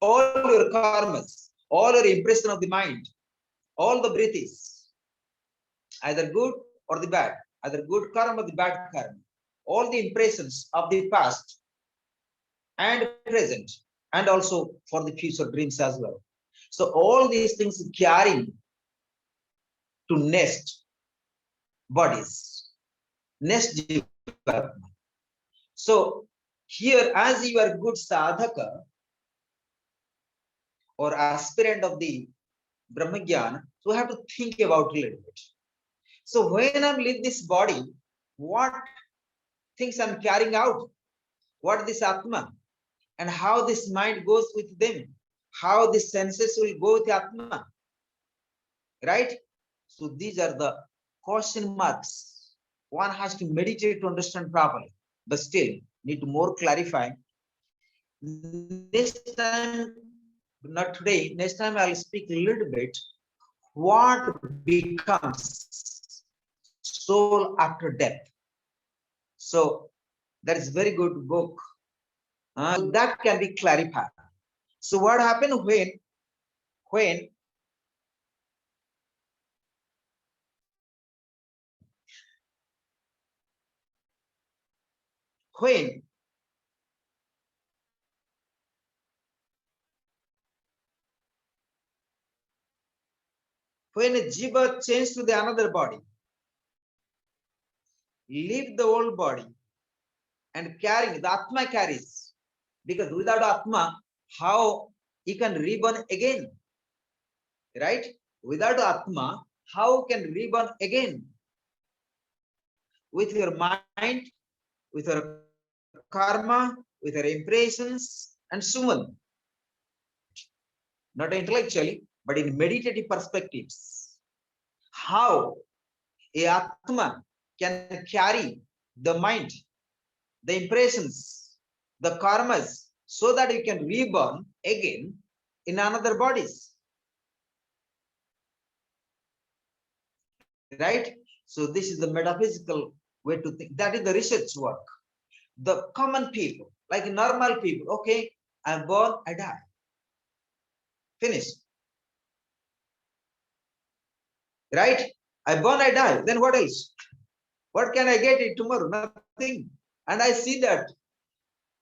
all your karmas, all your impression of the mind, all the breaths, either good or the bad, either good karma or the bad karma, all the impressions of the past and present, and also for the future dreams as well. So all these things carrying to nest bodies, nest jiva. So here, as you are good sadhaka or aspirant of the Brahmagyan, so we have to think about it a little bit. So when I'm leaving this body, what things I'm carrying out? What this Atma? And how this mind goes with them? How the senses will go with Atma? Right? So these are the question marks. One has to meditate to understand properly, but still need to more clarify. Next time, not today, next time I'll speak a little bit what becomes soul after death. So that is very good book. That can be clarified. So what happened when a jiva changes to the another body, leave the old body and carrying, the Atma carries, because without Atma, how he can reborn again? Right? Without Atma, how can reborn again? With your mind, with your karma, with your impressions, and so on. Not intellectually, but in meditative perspectives. How a Atma can carry the mind, the impressions, the karmas, so that you can reborn again in another bodies. Right? So this is the metaphysical way to think. That is the research work. The common people, like normal people, okay, I'm born, I die. Finish. Right? I born, I die. Then what else? What can I get it tomorrow? Nothing. And I see that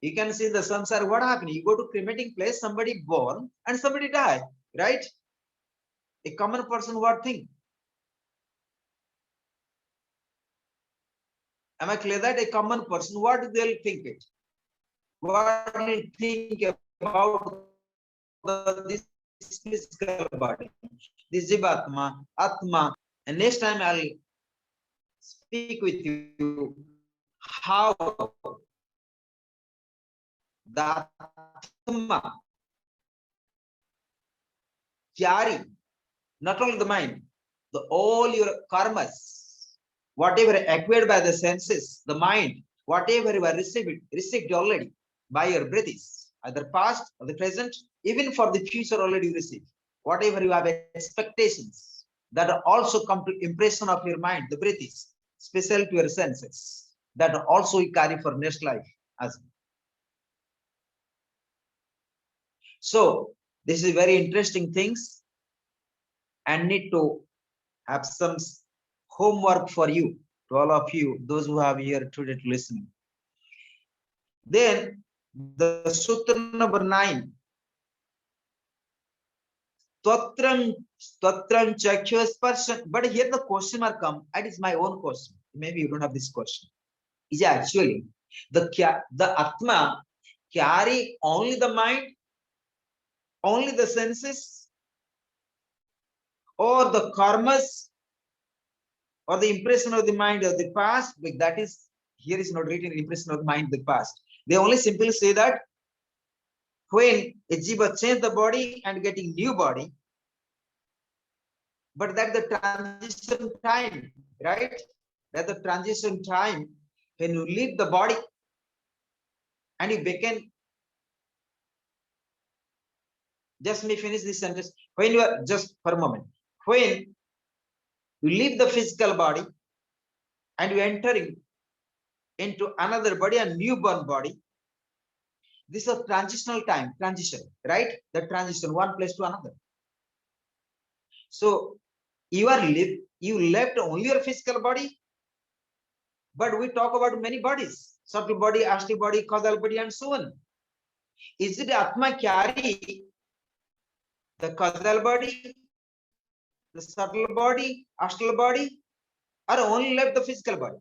You can see the samsara, what happened? You go to cremating place, somebody born and somebody die, right? A common person what think? Am I clear that a common person, what they'll think it? What will think about this physical body, this Jivatma, Atma, and next time I'll speak with you how the Atma carry not only the mind, the all your karmas, whatever acquired by the senses, the mind, whatever you are received already by your breaths, either past or the present, even for the future already you received. Whatever you have expectations, that also come to impression of your mind, the breaths, special to your senses, that also you carry for next life as well. So this is very interesting things and need to have some homework for you, to all of you, those who have here today to listen. Then the sutra number 9. Twatram chakyas person. But here the question mark come, and it's my own question. Maybe you don't have this question. Is actually the Atma carry only the mind, only the senses, or the karmas, or the impression of the mind of the past? Like that is, here is not written impression of the mind of the past. They only simply say that when a jiva change the body and getting new body, but that the transition time, right? That the transition time when you leave the body and you begin. Just me finish this sentence. When you are, just for a moment, when you leave the physical body and you entering into another body, a newborn body, this is a transitional time, transition, right? The transition one place to another. So you left only your physical body, but we talk about many bodies, subtle body, astral body, causal body, and so on. Is it Atma carry the causal body, the subtle body, astral body, or only left the physical body?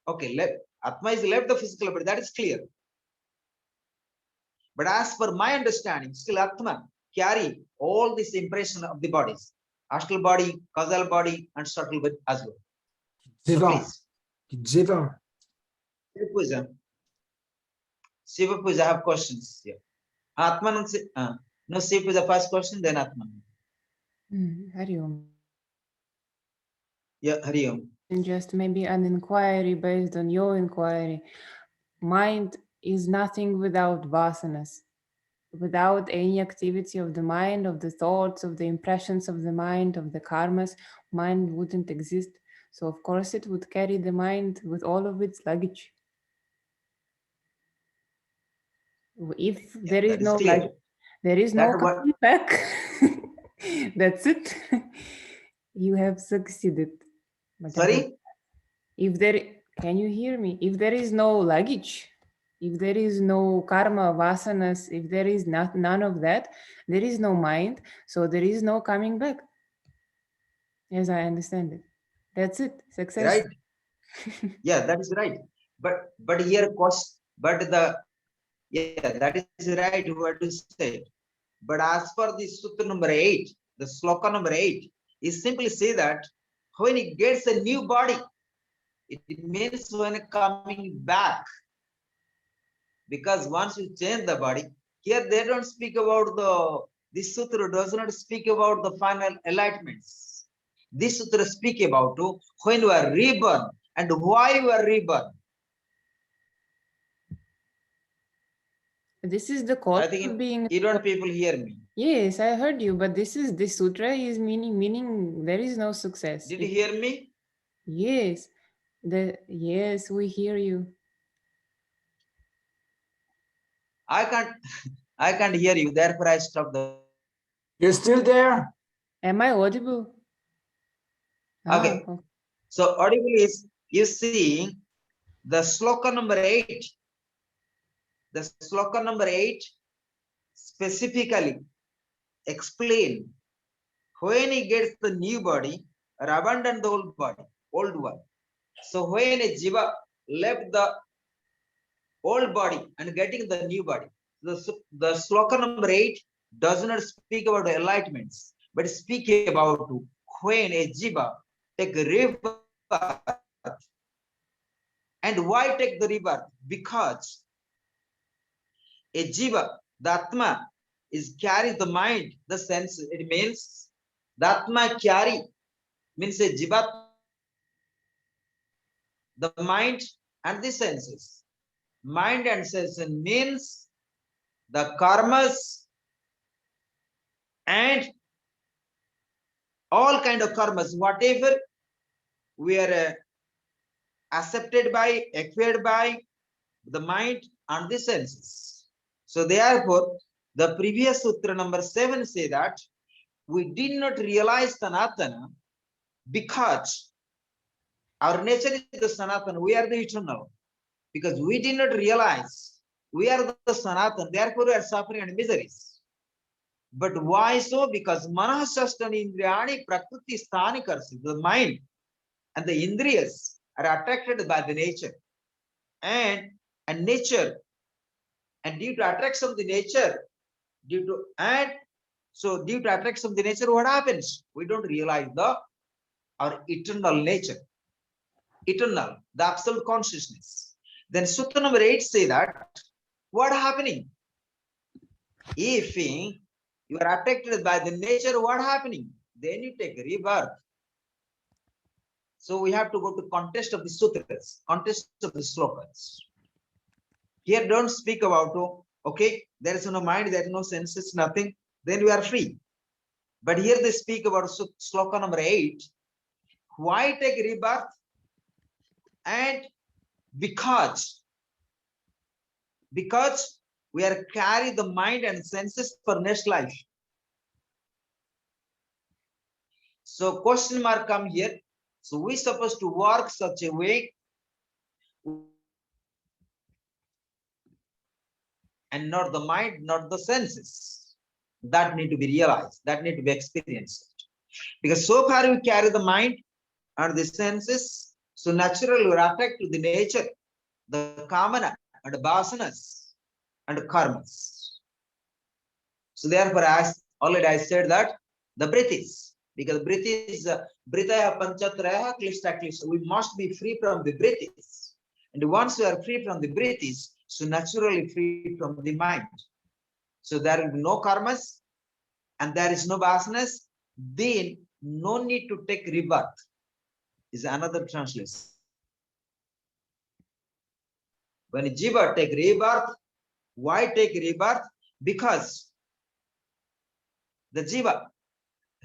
Okay, left Atma is left the physical body, that is clear. But as per my understanding, still Atma carry all this impression of the bodies, astral body, causal body, and subtle body as well. So please. Jiva. Shiva Puja, I have questions here. Atman, no, Shiva Puja, first question, then Atman. Hari Om. Yeah, Hari Om. And just maybe an inquiry based on your inquiry. Mind is nothing without vasanas. Without any activity of the mind, of the thoughts, of the impressions of the mind, of the karmas, mind wouldn't exist. So of course it would carry the mind with all of its luggage. If there is no luggage, there is no coming back. That's it. You have succeeded. Sorry? If there, can you hear me? If there is no luggage, if there is no karma, vasanas, if there is none of that, there is no mind, so there is no coming back. As I understand it. That's it. Success. Right? Yeah, that is right. But here that is right what you say. But as for the sutra number 8, the sloka number 8, is simply say that when it gets a new body, it means when coming back. Because once you change the body, here they don't speak about this sutra does not speak about the final enlightenments. This sutra speak about when you are reborn and why you are reborn. This is the cause of being. You don't people hear me. Yes, I heard you, but this sutra is meaning there is no success. Did you hear me? Yes. Yes, we hear you. I can't hear you, therefore I stopped the. You're still there? Am I audible? Okay. So audible is, you see, the sloka number 8 the sloka number 8 specifically explain when he gets the new body or abandon the old body, old one. So when a jiva left the old body and getting the new body, the sloka number 8 does not speak about enlightenments, but speak about when a jiva take a rebirth. And why take the rebirth? Because a jiva, the atma, carries the mind, the sense. It means the atma carry, means a jiva, the mind and the senses. Mind and senses means the karmas and all kind of karmas, whatever we are accepted by, acquired by the mind and the senses. So therefore, the previous sutra number 7 say that we did not realize Sanatana because our nature is the Sanatana, we are the eternal. Because we did not realize we are the Sanatana, therefore we are suffering and miseries. But why so? Because Manasastani Indriyani Prakriti Sthani Karsi, the mind and the Indriyas are attracted by the nature. And nature, and due to attraction of the nature, due to attraction of the nature, what happens? We don't realize our eternal nature, eternal, the absolute consciousness. Then Sutra number 8 say that what happening? If you are attracted by the nature, what happening? Then you take rebirth. So we have to go to context of the sutras, context of the slokas. Here don't speak about, okay, there is no mind, there is no senses, nothing, then we are free. But here they speak about sloka number 8. Why take rebirth? And because we are carry the mind and senses for next life. So question mark come here. So we supposed to work such a way and not the mind, not the senses. That need to be realized, that need to be experienced. Because so far we carry the mind and the senses, so naturally we are attached to the nature, the kamana and the vasanas and the karmas. So therefore, as already I said that the breath is, because breath is britaya panchatraya klishta klishta. We must be free from the breaths. And once we are free from the breaths, so naturally free from the mind. So there will be no karmas and there is no vasanas, then no need to take rebirth. Is another translation. When jiva take rebirth, why take rebirth? Because the jiva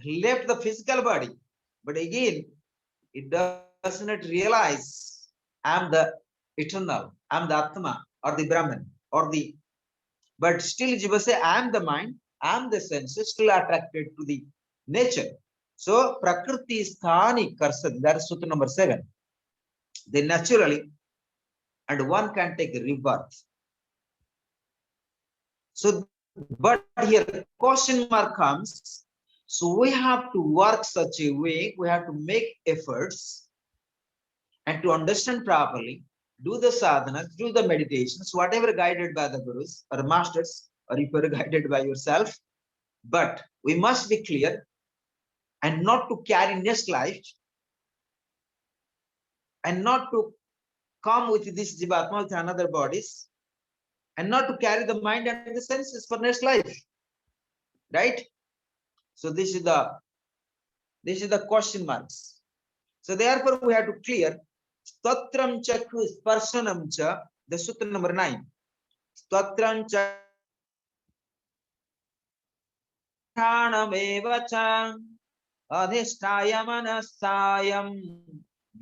left the physical body, but again it does not realize I am the eternal, I am the Atma or the Brahman or the, but still jiva say I am the mind, I am the senses, still attracted to the nature. So Prakriti Sthani Karsad, that is Sutra number 7. They naturally, and one can take rebirth. So, but here question mark comes. So we have to work such a way, we have to make efforts and to understand properly, do the sadhana, do the meditations, whatever guided by the gurus or masters, or if you are guided by yourself. But we must be clear and not to carry next life and not to come with this jivatma with another bodies and not to carry the mind and the senses for next life, right? So this is the question marks. So therefore we have to clear statram chakru sparshanam cha, the sutra number 9. Statram cha pranameva cha adhisthaya manasayam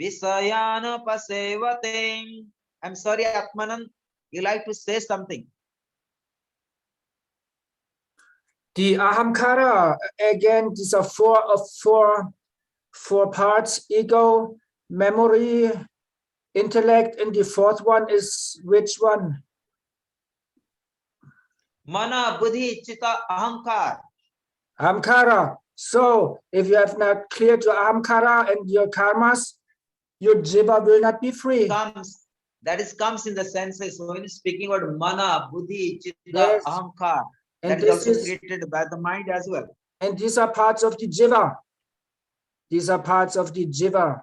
visayana pasevate. I'm sorry, Atmanand, you like to say something? The ahamkara, again, these are four parts: ego, memory, intellect, and the fourth one is which one? Mana, buddhi, chitta, ahankar. Ahamkara. So if you have not cleared your ahamkara and your karmas, your jiva will not be free. Comes in the senses. So when speaking about mana, buddhi, chitta, Yes. ahankar, And that is this also is, created by the mind as well. and these are parts of the jiva. These are parts of the jiva.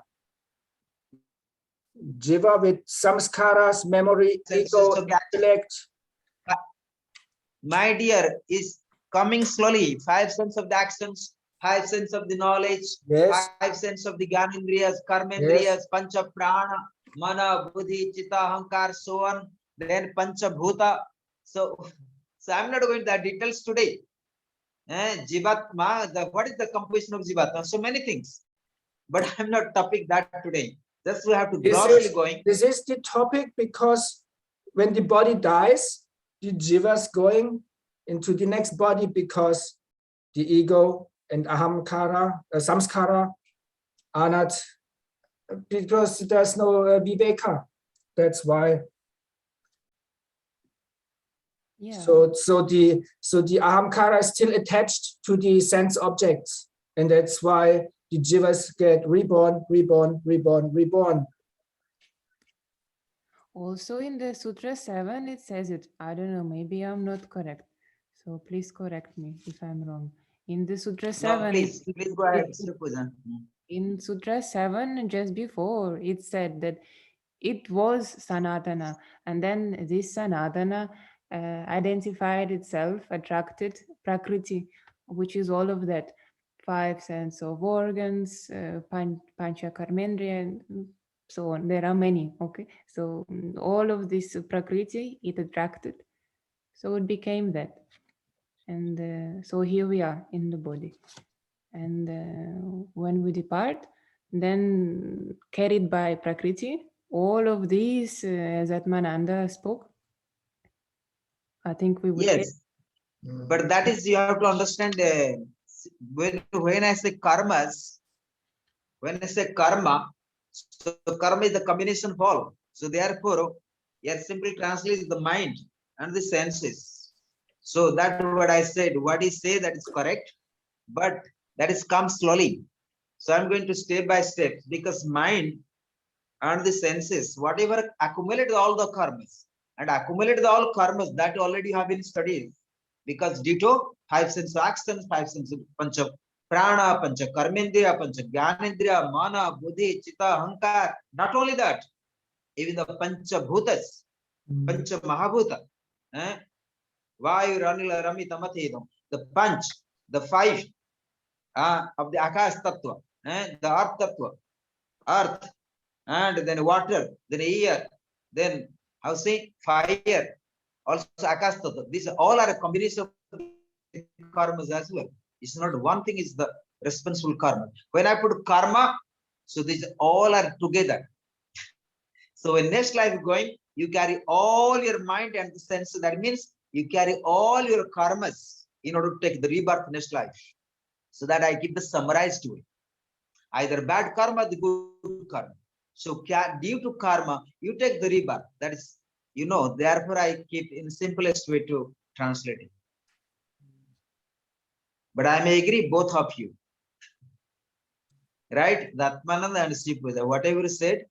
Jiva with samskaras, memory, Senses ego, of that. intellect. My dear, is coming slowly. 5 sense of the actions, 5 sense of the knowledge, Yes. 5 sense of the gyanendriyas, karmendriyas, pancha prana, mana, buddhi, chitta, ahankar, so on. Then pancha bhuta. So I'm not going to the details today. Jivatma, what is the composition of Jivatma? So many things. But I'm not topic that today. Just we have to grossly going. This is the topic because when the body dies, the jiva is going into the next body because the ego and ahamkara, samskara are not, because there's no viveka. That's why. Yeah. So the ahamkara is still attached to the sense objects, and that's why the jivas get reborn. Also in the Sutra 7, it says it. I don't know, maybe I'm not correct. So please correct me if I'm wrong. In the Sutra 7, No, please go ahead. in Sutra 7, just before, it said that it was Sanatana. And then this Sanatana identified itself, attracted Prakriti, which is all of that. 5 sense of organs, Pancha Karmendriya, and so on. There are many, okay? So all of this Prakriti, it attracted. So it became that. And so here we are in the body. And when we depart, then carried by Prakriti, all of these, as Atmananda spoke, I think we will Yes, but that is, you have to understand, when I say karmas, when I say karma, so karma is the combination of all. So therefore, here simply translates the mind and the senses. So that what I said, what he say, that is correct, but that is come slowly. So I'm going to step by step, because mind and the senses, whatever accumulated all the karmas, and accumulated all karmas that already have been studied, because ditto 5 sense actions, 5 sense pancha prana, pancha karmendriya, pancha gyanendriya, mana, buddhi, chitta, ahankar. Not only that, even the pancha bhutas, pancha mahabhuta, vayu ranila rami tamatedam, the panch, the 5 of the akash tattva, the earth tattva, earth, and then water, then air, then how say fire, also akash tattva. These all are a combination of karmas as well. It's not one thing is the responsible karma. When I put karma, so these all are together. So when next life going, you carry all your mind and the sense. That means you carry all your karmas in order to take the rebirth next life. So that I keep the summarized way. Either bad karma, the good karma. So due to karma, you take the rebirth. That is, therefore I keep in simplest way to translate it. But I may agree, both of you. Right? The Atmananda and Sri Puja, whatever you said,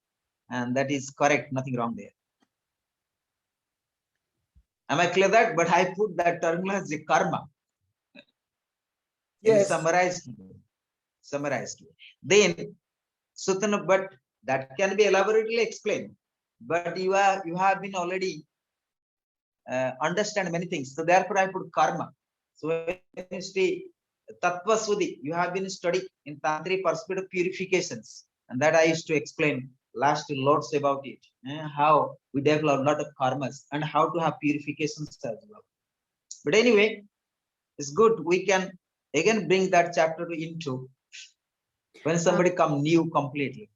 and that is correct, nothing wrong there. Am I clear that? But I put that terminology karma. Yes. Summarized. Then, Sutana, but that can be elaborately explained. But you have been already understand many things. So therefore I put karma. So when you say Tattva Sudhi, you have been studying in Tantric perspective purifications. And that I used to explain last lots about it. How we develop a lot of karmas and how to have purifications as well. But anyway, it's good. We can again bring that chapter into when somebody come new completely.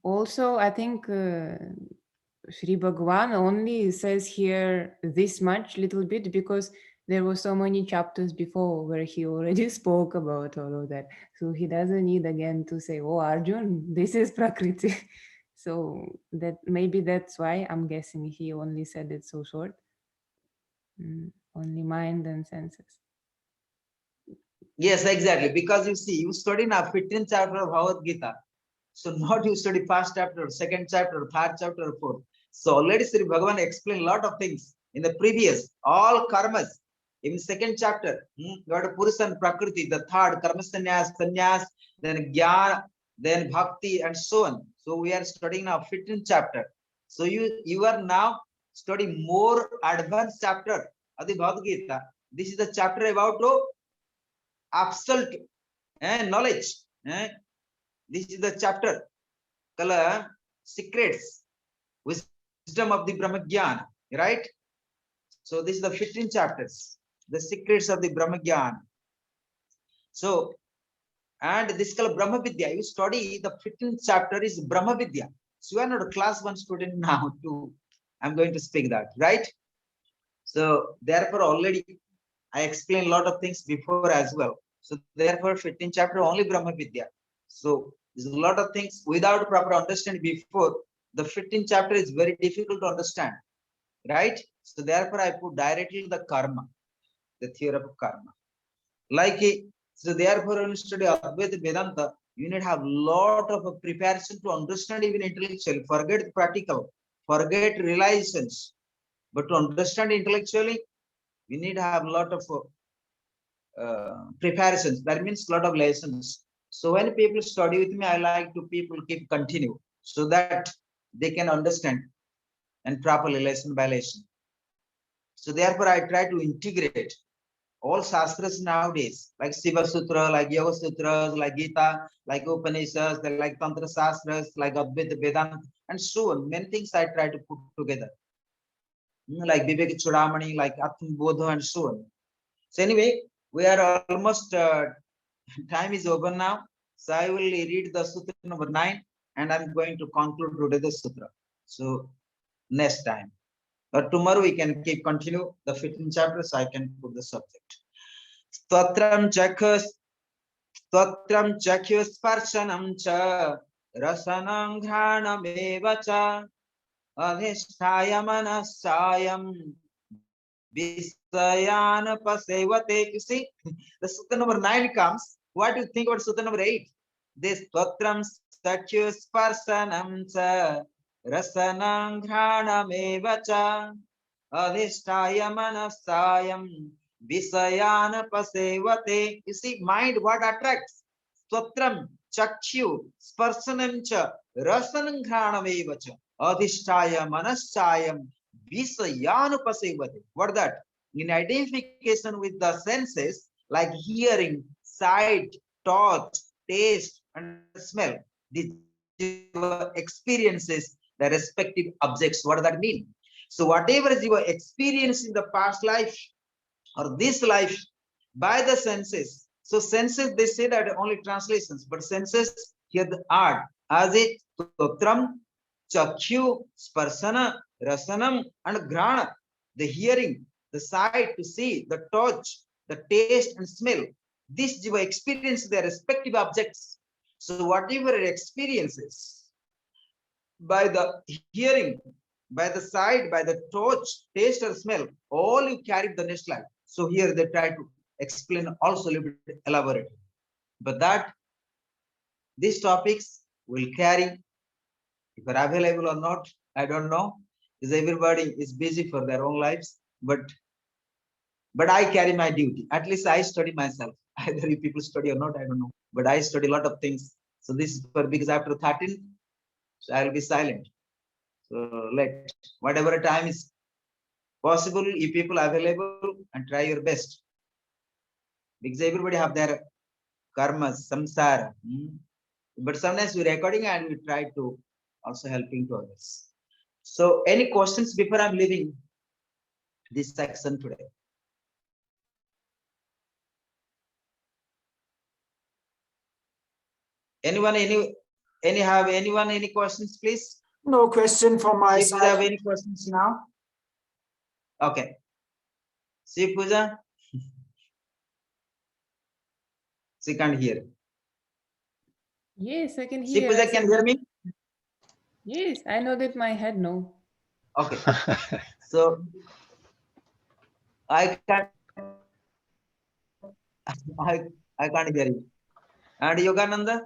Also, I think Sri Bhagwan only says here this much little bit because there were so many chapters before where he already spoke about all of that. So he doesn't need again to say, oh, Arjun, this is Prakriti. So that maybe that's why I'm guessing he only said it so short. only mind and senses. Yes, exactly. Because you see, you study now 15th chapter of Bhagavad Gita. So not you study first chapter, second chapter, third chapter, fourth. So already Sri Bhagavan explained a lot of things in the previous, all karmas. In second chapter, you got Purusha and Prakriti, the third, karma sannyas, then jnana, then bhakti, and so on. So we are studying now 15th chapter. So you are now studying more advanced chapter of the Bhagavad Gita. This is the chapter about absolute knowledge. This is the chapter called secrets, wisdom of the Brahmagyan, right? So this is the 15 chapters, the secrets of the Brahmagyan. So, and this is called Brahma Vidya. You study the 15th chapter is Brahma Vidya. So you are not a class 1 student now too. I'm going to speak that, right? So therefore already I explained a lot of things before as well. So therefore 15th chapter only Brahma Vidya. So there's a lot of things without proper understanding before. The 15th chapter is very difficult to understand, right? So therefore I put directly the karma, the theory of karma. Like so therefore when you study Advaita Vedanta, you need to have lot of preparation to understand even intellectually. Forget the practical, forget realizations. But to understand intellectually, we need to have a lot of preparations. That means a lot of lessons. So when people study with me, I like to people keep continue so that they can understand and properly lesson by lesson. So therefore I try to integrate all shastras nowadays, like Shiva Sutra, like Yoga Sutras, like Gita, like Upanishads, like Tantra Shastras, like Advaita Vedanta, and so on. Many things I try to put together. Like Vivek Chudamani, like Atma Bodha, and so on. So anyway, we are almost time is over now. So I will read the sutra number 9 and I'm going to conclude today the sutra. So next time. But tomorrow we can keep continue the 15th chapter, so I can put the subject. Statram chakyus parshanam cha rasanam ghranam evacha adhisthaya manasayam Visayana pasevate. You see, the sutta number 9 comes. What do you think about sutta number 8? This Twatram Satyus Parsanam Cha Rasanam Ghranam Evacha Adhisthaya Manasayam Visayana pasevate. You see, mind what attracts? Twatram Chakyu Sparsanam Cha Rasanam Ghranam Evacha Adhisthaya Manasayam what that? In identification with the senses like hearing, sight, touch, taste, and smell, these experiences the respective objects. What does that mean? So whatever is your experience in the past life or this life by the senses. So senses, they say that only translations, but senses here the art as it totram, chakyu, sparsana, rasanam, and grana, the hearing, the sight to see, the touch, the taste and smell. This jiva experience their respective objects. So whatever experiences by the hearing, by the sight, by the touch, taste or smell, all you carry the next life. So here they try to explain also a little bit elaborate. But that these topics will carry, if are available or not, I don't know. Is everybody is busy for their own lives, but I carry my duty. At least I study myself. Either you people study or not, I don't know. But I study a lot of things. So this is for because after 13, so I will be silent. So let whatever time is possible, if people are available, and try your best. Because everybody have their karmas, samsara. But sometimes we recording and we try to also helping to others. So any questions before I'm leaving this section today? Anyone, any questions, please? No question from my If you have side. any questions now? Okay. See, Pooja? She can't hear. Yes, I can See, hear. Pooja can hear me? Yes, I know that my head no. Okay. So, I can't. I can't hear you. And Yogananda?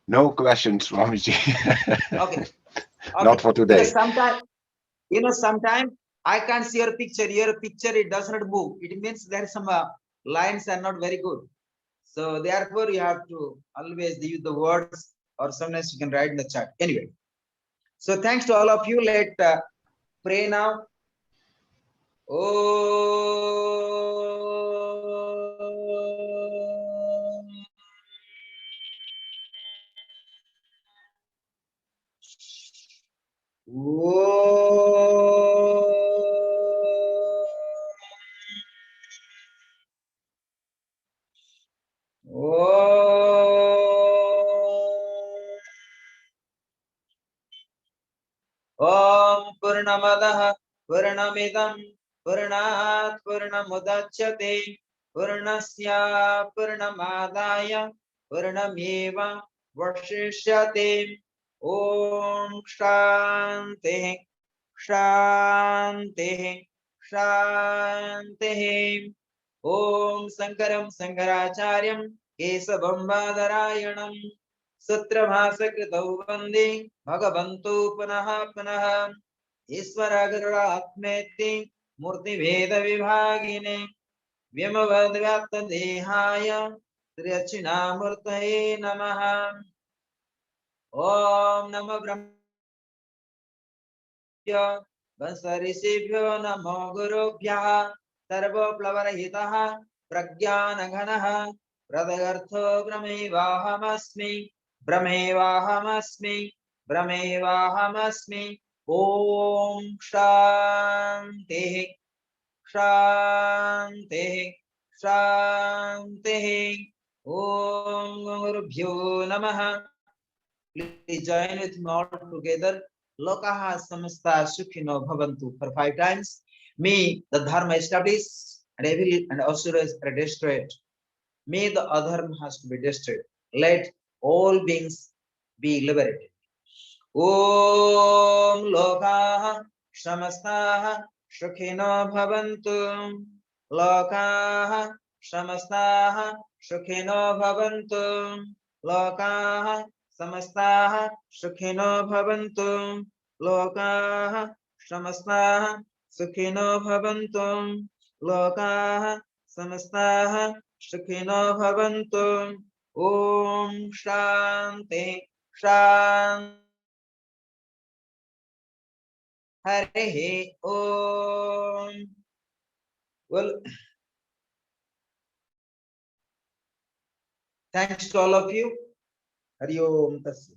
No questions, Swamiji. Okay. Not for today. Because sometimes I can't see your picture. Your picture, it does not move. It means there is some lines are not very good. So therefore, you have to always use the words, or sometimes you can write in the chat. Anyway, so thanks to all of you. Let pray now. Om Purnamadaha Purnamidam Purnat Purnamudachyate Purnasya Purnamadaya Purnameva Vashishyate. Om Shanti Shanti Shanti. Om Sankaram Sankaracharyam Kesavam Badarayanam Sutrabhasakrtau Vande Bhagavantu Punaha Punaha Isvara Gurvatmeti Murti Veda Vibhagine Vyamavadvyata Dehaya Triyachina Murtaye Namaha. Om Nama Brahmya Vasarisibhyo Namo Gurubhyaha Sarva Plavarahitaha Pragyanaghanaha Pradagartho Brahmevahamasmi Brahmevahamasmi Brahmevahamasmi. Om Shanti Shanti Shanti. Om Gurubhyo Namaha. Please join with me all together. Lokaha samasta sukhino bhavantu for 5 times. May the dharma establish and evil and asuras are destroyed. May the adharma has to be destroyed. Let all beings be liberated. Om Lokaha samasta sukhino bhavantu. Lokaha samasta sukhino bhavantu. Lokaha Samastaha Sukhino Bhavantu. Lokaha Samastaha Sukhino Bhavantu. Lokaha Samastaha Sukhino Bhavantu. Om Shanti Shanti. Hare Om. Well, thanks to all of you. Hari Om Tasya.